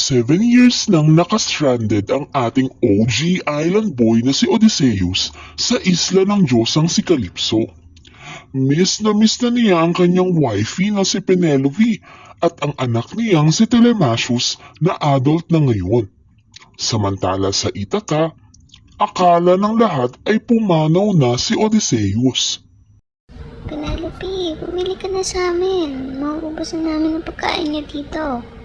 7 years nang nakastranded ang ating OG island boy na si Odysseus sa isla ng Diyosang si Calypso. Miss na niya ang kanyang wifey na si Penelope at ang anak niyang si Telemachus na adult na ngayon. Samantala sa Ithaca, akala ng lahat ay pumanaw na si Odysseus. Penelope, bumili ka na sa amin. Mauubusan namin ang pagkain niya dito.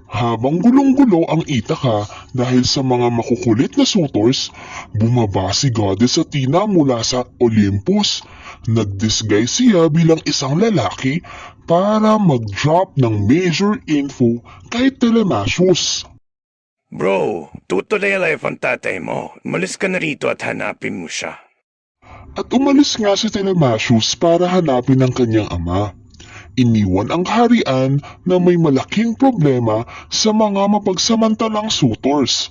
Habang gulong-gulo ang Ithaca dahil sa mga makukulit na suitors, bumaba si Goddess Athena mula sa Olympus. Nag-disguise siya bilang isang lalaki para mag-drop ng major info kay Telemachus. Bro, tutuloy life ang tatay mo. Umalis ka na rito at hanapin mo siya. At umalis nga si Telemachus para hanapin ang kanyang ama. Iniwan ang kaharian na may malaking problema sa mga mapagsamantalang suitors.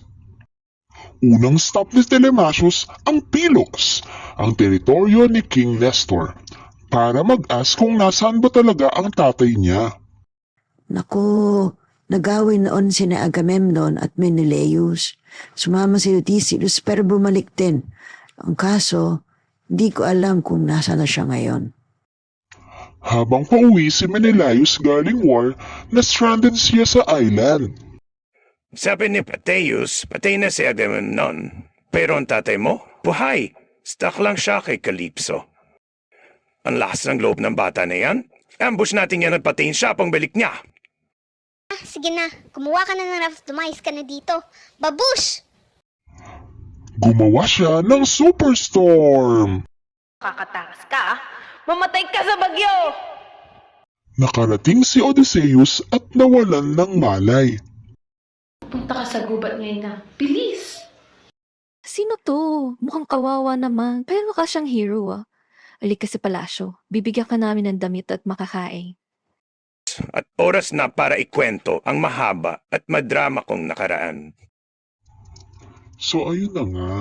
Unang stop ni Telemachus ang Pylos, ang teritoryo ni King Nestor, para mag-ask kung nasaan ba talaga ang tatay niya. Naku, nagawin noon sina Agamemnon at Menelaus. Sumama si Odysseus pero bumalik din. Ang kaso, di ko alam kung nasa na siya ngayon. Habang pauwi si Menelaus galing war, na-stranded siya sa island. Sabi ni Pateus, patay na si Agamemnon. Pero ang tatay mo, buhay. Stuck lang siya kay Calypso. Ang lakas ng loob ng bata na yan. Ambush natin yan at patayin siya pang balik niya. Sige na, kumuha ka na ng raft, tumayos ka na dito. Babush! Gumawa siya ng superstorm. Kakatakas ka, mamatay ka sa bagyo! Nakarating si Odysseus at nawalan ng malay. Punta ka sa gubat ngayon na. Bilis! Sino to? Mukhang kawawa naman, pero mukha siyang hero Alik ka sa palasyo, bibigyan ka namin ng damit at makakain. At oras na para ikwento ang mahaba at madrama kong nakaraan. So ayun na nga,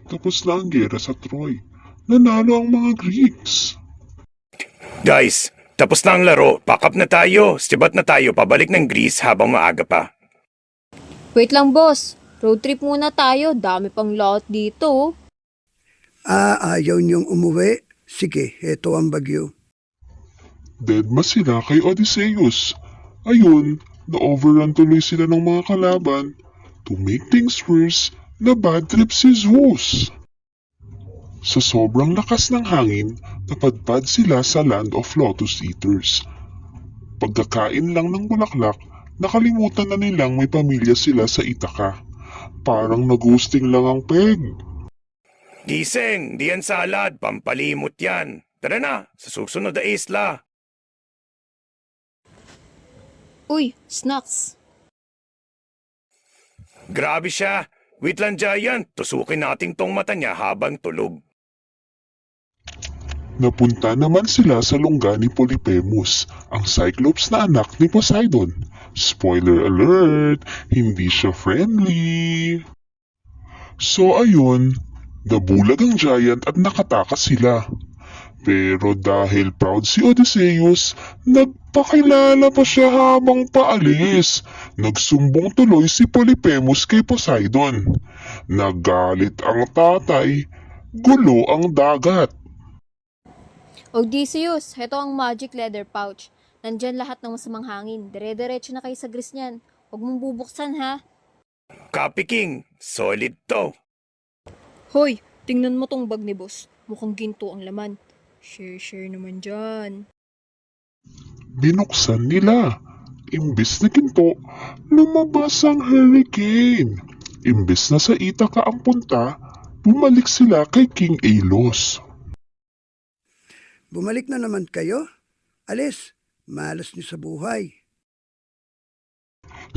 tapos na ang gera sa Troy. Nanalo ang mga Greeks. Guys, tapos na ang laro. Pack up na tayo. Sibat na tayo pabalik ng Greece habang maaga pa. Wait lang, boss. Road trip muna tayo. Dami pang lot dito. Ayaw niyong umuwi? Sige, eto ang bagyo. Deadma sila kay Odysseus. Ayun, na-overrun tuloy sila ng mga kalaban. To make things worse, na bad trip si Zeus. Sa sobrang lakas ng hangin, napadpad sila sa land of Lotus Eaters. Pagkakain lang ng bulaklak, nakalimutan na nilang may pamilya sila sa Ithaca. Parang nag-ghosting lang ang peg. Gising, di yan salad. Pampalimot yan. Tara na, sa susunod na isla. Uy, snacks. Grabe siya. Wait lang, Giant. Tusukin natin tong mata niya habang tulog. Napunta naman sila sa lungga ni Polyphemus, ang Cyclops na anak ni Poseidon. Spoiler alert, hindi siya friendly. So ayun, nabulag ang giant at nakatakas sila. Pero dahil proud si Odysseus, nagpakilala pa siya habang paalis. Nagsumbong tuloy si Polyphemus kay Poseidon. Nagalit ang tatay, gulo ang dagat. Odysseus, heto ang magic leather pouch. Nandyan lahat ng masamang hangin. Dire-diretso na kayo sa gris niyan. Huwag mong bubuksan, ha? Copy King, solid to. Hoy, tingnan mo tong bag ni boss. Mukhang ginto ang laman. Share naman dyan. Binuksan nila. Imbis na ginto, lumabas ang hurricane. Imbis na sa Ithaca ang punta, bumalik sila kay King Aeolus. Bumalik na naman kayo? Alis, malas niyo sa buhay.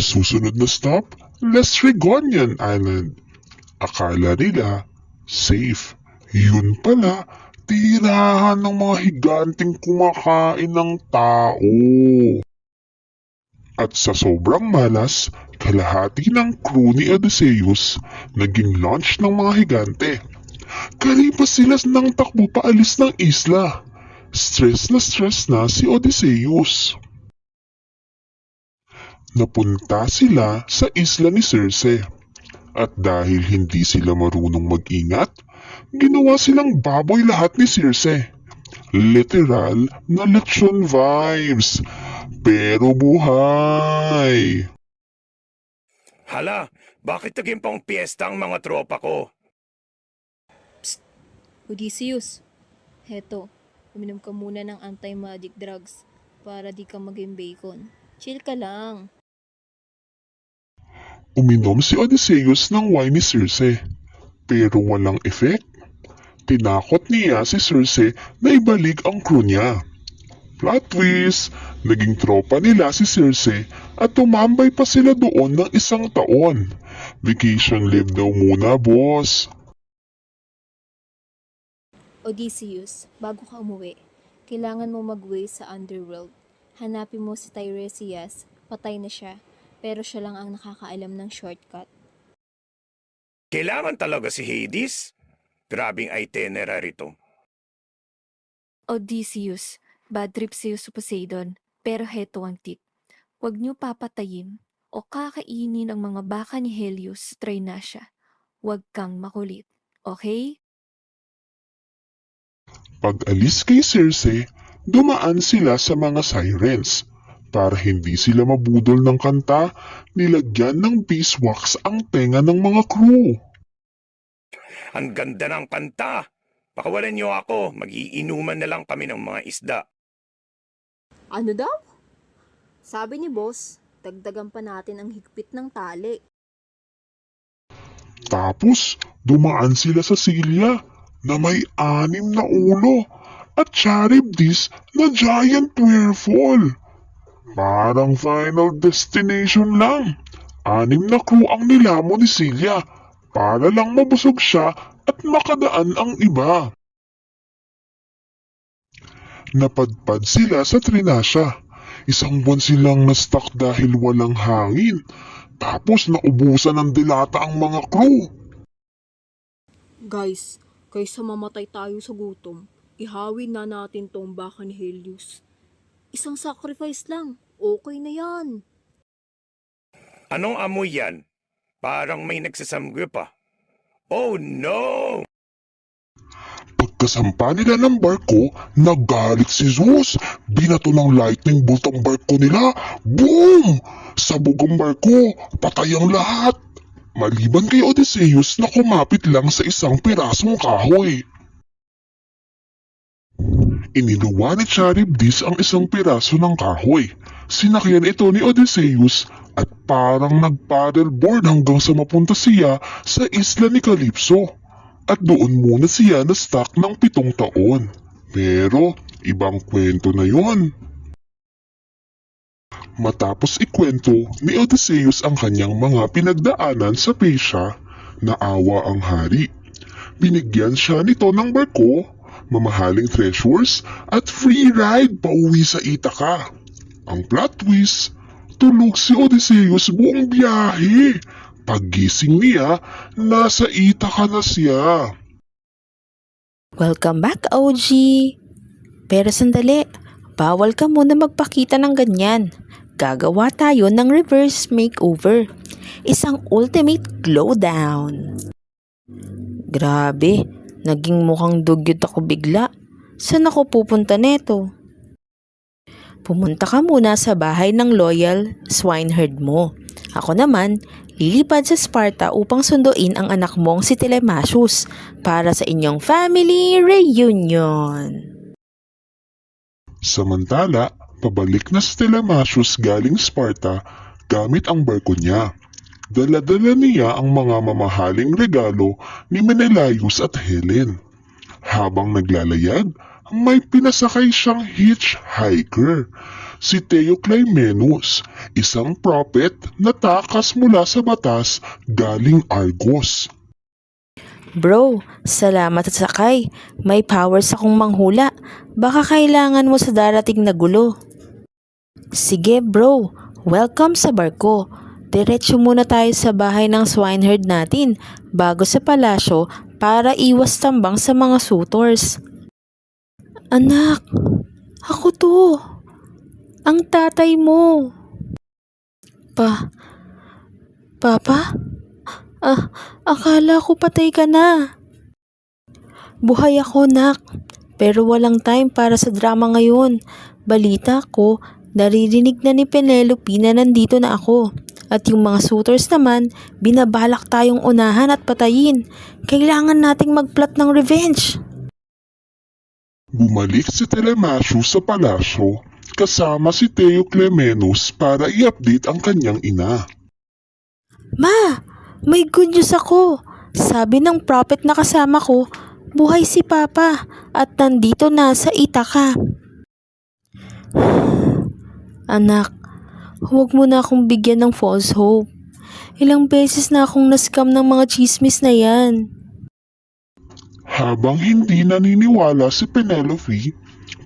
Susunod na stop, Laestrygonian Island. Akala nila, safe. Yun pala, tirahan ng mga higanting kumakain ng tao. At sa sobrang malas, kalahati ng crew ni Odysseus naging launch ng mga higante. Kalipas sila ng takbo paalis ng isla. Stress na si Odysseus. Napunta sila sa isla ni Circe. At dahil hindi sila marunong mag-ingat, ginawa silang baboy lahat ni Circe. Literal na lechon vibes. Pero buhay. Hala, bakit naging pang piyesta ang mga tropa ko? Odysseus, heto, uminom ka muna ng anti-magic drugs para di ka maging bacon. Chill ka lang. Uminom si Odysseus ng wine ni Circe. Pero walang effect. Tinakot niya si Circe na ibalik ang crew niya. Plot twist! Naging tropa nila si Circe at tumambay pa sila doon ng 1 taon. Vacation live daw muna, boss. Odysseus, bago ka umuwi, kailangan mo mag-way sa underworld. Hanapin mo si Tiresias, patay na siya, pero siya lang ang nakakaalam ng shortcut. Kailangan talaga si Hades? Grabing itinerary to. Odysseus, bad trip sa'yo sa Poseidon, pero heto ang tip. Huwag niyo papatayin o kakainin ang mga baka ni Helios sa Trinasya. Huwag kang makulit, okay? Pag-alis kay Circe, dumaan sila sa mga sirens. Para hindi sila mabudol ng kanta, nilagyan ng beeswax ang tenga ng mga crew. Ang ganda ng kanta. Pakawalan niyo ako, magiinuman na lang kami ng mga isda. Ano daw? Sabi ni boss, dagdagan pa natin ang higpit ng tali. Tapos, dumaan sila sa Silya na may 6 na ulo at Charybdis na giant waterfall. Parang Final Destination lang. 6 na crew ang nilamon ni Silya para lang mabusog siya at makadaan ang iba. Napadpad sila sa Trinasya. 1 buwan silang na-stuck dahil walang hangin. Tapos naubusan ng dilata ang mga crew. Guys, kaysa mamatay tayo sa gutom, ihawin na natin tong baka ni Helios. 1 sacrifice lang, okay na yan. Anong amoy yan? Parang may nagsasamgwe pa. Oh no! Pagkasampa nila ng barko, nagalit si Zeus. Binato ng lightning bolt ang barko nila. Boom! Sabog ang barko. Patay ang lahat. Maliban kay Odysseus na kumapit lang sa 1 pirasong kahoy. Iniluwa ni Charybdis ang 1 piraso ng kahoy. Sinakyan ito ni Odysseus at parang nag-paddleboard hanggang sa mapunta siya sa isla ni Calypso. At doon muna siya na-stuck ng 7 taon. Pero ibang kwento na yon. Matapos ikwento ni Odysseus ang kanyang mga pinagdaanan sa Persia, naawa ang hari. Binigyan siya nito ng barko, mamahaling treasures at free ride pauwi sa Ithaca. Ang plot twist, tulog si Odysseus buong biyahe. Paggising niya, nasa Ithaca na siya. Welcome back, OG! Pero sandali, bawal ka muna magpakita ng ganyan. Gagawa tayo ng reverse makeover. 1 ultimate glow down. Grabe, naging mukhang dugyot ako bigla. Saan ako pupunta neto? Pumunta ka muna sa bahay ng loyal swineherd mo. Ako naman, lilipad sa Sparta upang sunduin ang anak mong si Telemachus para sa inyong family reunion. Samantala, pabalik na si Telemachus galing Sparta gamit ang barko niya. Dala-dala niya ang mga mamahaling regalo ni Menelaus at Helen. Habang naglalayag, may pinasakay siyang hitchhiker, si Theoclymenus, isang prophet na takas mula sa batas galing Argos. Bro, salamat at sakay. May powers akong manghula. Baka kailangan mo sa darating na gulo. Sige bro, welcome sa barko. Diretso muna tayo sa bahay ng swineherd natin bago sa palasyo para iwas tambang sa mga suitors. Anak, ako to. Ang tatay mo. Papa? Akala ko patay ka na. Buhay ako, nak. Pero walang time para sa drama ngayon. Balita ko, naririnig na ni Penelope na nandito na ako. At yung mga suitors naman, binabalak tayong unahan at patayin. Kailangan nating magplot ng revenge. Bumalik si Telemachus sa palasyo kasama si Teo Clemenus para i-update ang kanyang ina. Ma, may good news ako. Sabi ng prophet na kasama ko, buhay si Papa at nandito na sa Ithaca. Anak, huwag mo na akong bigyan ng false hope. Ilang beses na akong nascam ng mga chismis na yan. Habang hindi naniniwala si Penelope,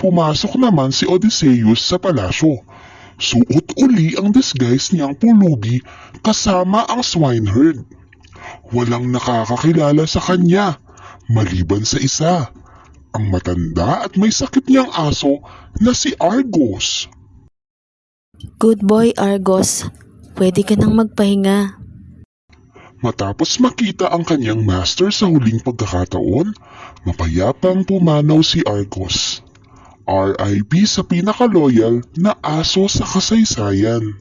pumasok naman si Odysseus sa palasyo. Suot uli ang disguise niyang pulubi kasama ang swineherd. Walang nakakakilala sa kanya, maliban sa isa, ang matanda at may sakit niyang aso na si Argos. Good boy, Argos. Pwede ka nang magpahinga. Matapos makita ang kanyang master sa huling pagkakataon, mapayapang pumanaw si Argos. RIP sa pinakaloyal na aso sa kasaysayan.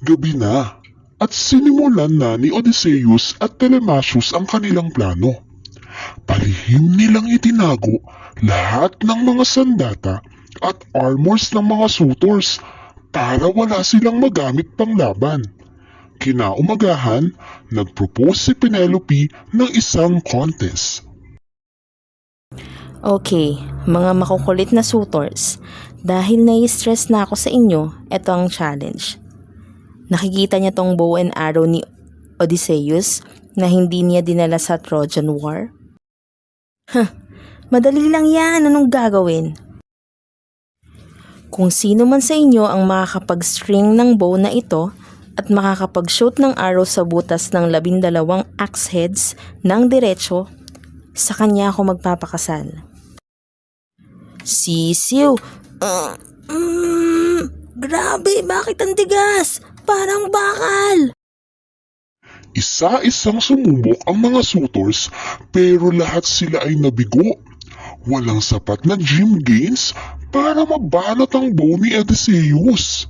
Gabi na at sinimulan na ni Odysseus at Telemachus ang kanilang plano. Palihim nilang itinago lahat ng mga sandata at armors ng mga suitors para wala silang magamit pang laban. Kinaumagahan, nag-propose si Penelope ng isang contest. Okay, mga makukulit na suitors, dahil nai-stress na ako sa inyo, ito ang challenge. Nakikita niya tong bow and arrow ni Odysseus na hindi niya dinala sa Trojan War? Madali lang yan, anong gagawin? Kung sino man sa inyo ang makakapag-string ng bow na ito at makakapag-shoot ng arrow sa butas ng 12 axe heads ng diretso, sa kanya ako magpapakasal. Sisiw! Grabe, bakit ang tigas? Parang bakal! Isa-isang sumubok ang mga suitors pero lahat sila ay nabigo. Walang sapat na gym gains para mabalot ang bow ni Odysseus.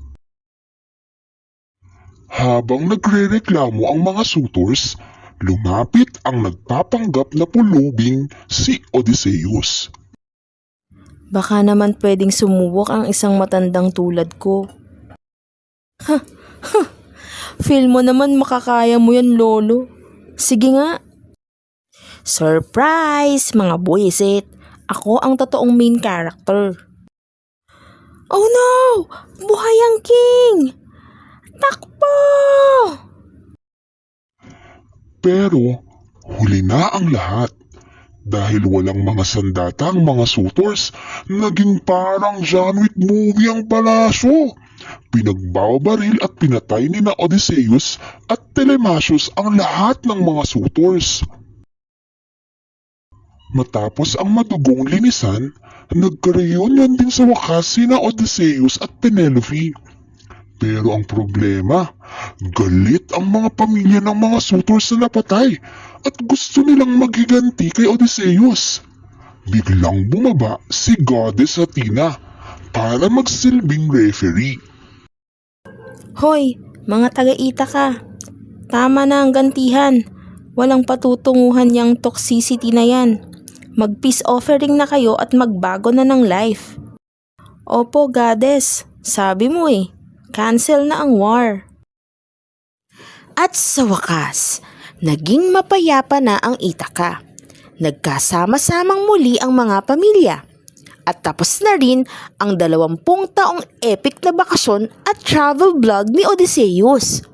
Habang nagrereklamo ang mga suitors, lumapit ang nagpapanggap na pulubing si Odysseus. Baka naman pwedeng sumubok ang isang matandang tulad ko. Feel mo naman makakaya mo yan, lolo. Sige nga. Surprise, mga buwisit. Ako ang totoong main character. Oh no! Buhay ang king! Takbo! Pero huli na ang lahat. Dahil walang mga sandata ang mga suitors, naging parang John Wick movie ang palasyo. Pinagbabaril at pinatay ni na Odysseus at Telemachus ang lahat ng mga suitors. Matapos ang madugong linisan, nagka-reunion din sa wakas sina Odysseus at Penelope. Pero ang problema, galit ang mga pamilya ng mga suitors na napatay at gusto nilang maghiganti kay Odysseus. Biglang bumaba si Goddess Athena para magsilbing referee. Hoy, mga taga-Ithaca. Tama na ang gantihan. Walang patutunguhan yang toxicity na yan. Mag-peace offering na kayo at magbago na ng life. Opo, Goddess. Sabi mo eh. Cancel na ang war. At sa wakas, naging mapayapa na ang Ithaca. Nagkasama-samang muli ang mga pamilya. At tapos na rin ang 20 taong epic na bakasyon at travel vlog ni Odysseus.